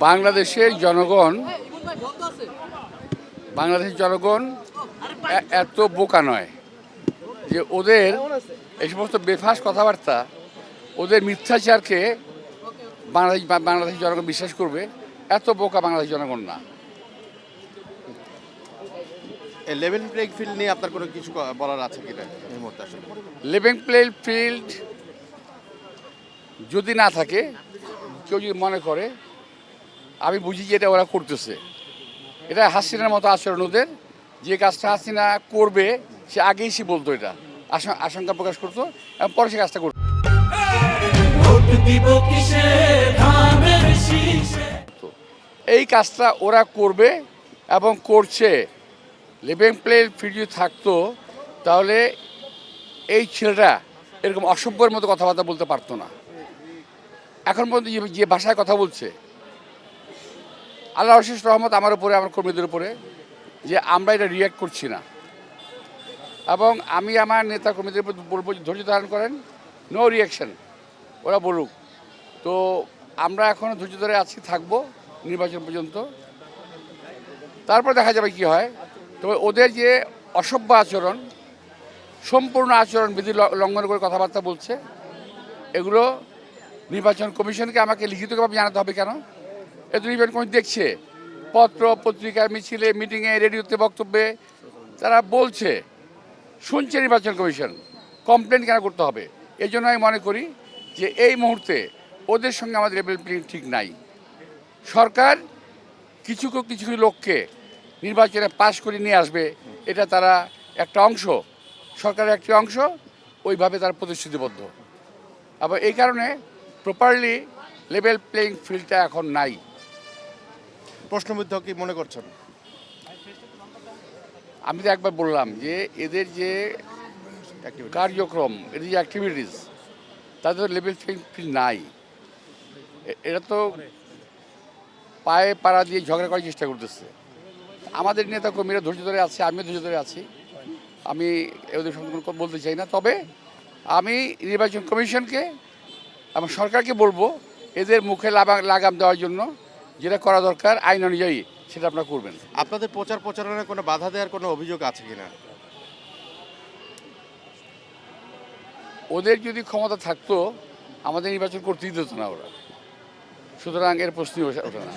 বাংলাদেশের জনগণ এত বোকা নয় যে ওদের এই সমস্ত বেফাস কথাবার্তা, ওদের মিথ্যাচারকে বাংলাদেশের জনগণ বিশ্বাস করবে। এত বোকা বাংলাদেশের জনগণ না। লেভেল প্লেইং ফিল্ড নিয়ে আপনার কোনো কিছু বলার আছে কিনা এই মুহূর্তে? আসলে লেভেল প্লেইং ফিল্ড যদি না থাকে, কেউ যদি মনে করে, আমি বুঝি যে এটা ওরা করতেছে, এটা হাসিনার মতো আচরণ ওদের। যে কাজটা হাসিনা করবে সে আগেই সে বলতো, এটা আশঙ্কা প্রকাশ করতো এবং পরে সে কাজটা করতো। এই কাজটা ওরা করবে এবং করছে। লেভেল প্লেইং ফিল্ড যদি থাকতো তাহলে এই ছেলেটা এরকম অসভ্যের মতো কথাবার্তা বলতে পারতো না। এখন পর্যন্ত যে ভাষায় কথা বলছে, আল্লাহর অশেষ রহমত আমার উপরে, আমার কর্মীদের উপরে, যে আমরা এটা রিয়্যাক্ট করছি না। এবং আমি আমার নেতা কর্মীদের উপর বলবো, ধৈর্য ধারণ করেন, নো রিয়াকশন, ওরা বলুক। তো আমরা এখনও ধৈর্য ধরে আছি, থাকবো নির্বাচন পর্যন্ত, তারপর দেখা যাবে কি হয়। তবে ওদের যে অসভ্য আচরণ, সম্পূর্ণ আচরণ বিধি লঙ্ঘন করে কথাবার্তা বলছে, এগুলো নির্বাচন কমিশনকে আমাকে লিখিতভাবে জানাতে হবে। কেন? এত নির্বাচন কমিশন দেখছে, পত্র পত্রিকার মিছিলে, মিটিংয়ে, রেডিওতে, বক্তব্যে তারা বলছে, শুনছে নির্বাচন কমিশন, কমপ্লেন কেন করতে হবে? এই জন্য আমি মনে করি যে এই মুহূর্তে ওদের সঙ্গে আমাদের লেভেল প্লেইং ঠিক নাই। সরকার কিছু কিছু লোককে নির্বাচনে পাশ করে নিয়ে আসবে, এটা তারা একটা অংশ, সরকারের একটি অংশ, ওইভাবে তারা প্রতিশ্রুতিবদ্ধ। আবার এই কারণে প্রপারলি লেভেল প্লেইং ফিল্ডটা এখন নাই। প্রশ্নবিদ্ধ কি মনে করছেন? আমি তো একবার বললাম যে এদের যে কার্যক্রম, এদের যে অ্যাক্টিভিটিস, তাদের লেভেল প্লেইং ফিল্ড নাই। এরা তো পায়ে পাড়া দিয়ে ঝগড়া করার চেষ্টা করতেছে। আমাদের নেতা কর্মীরা ধৈর্য ধরে আছে, আমিও ধৈর্য ধরে আছি। আমি ওদের সম্বন্ধে কোনো বলতে চাই না। তবে আমি নির্বাচন কমিশনকে এবং সরকারকে বলবো, এদের মুখে লাগাম দেওয়ার জন্য যেটা করা দরকার আইন অনুযায়ী সেটা আপনারা করবেন। আপনাদের প্রচারণায় কোনো বাধা দেওয়ার কোনো অভিযোগ আছে কিনা? ওদের যদি ক্ষমতা থাকতো আমাদের নির্বাচন করতেই দিত না ওরা, সুতরাং এর প্রশ্নই ওঠে না।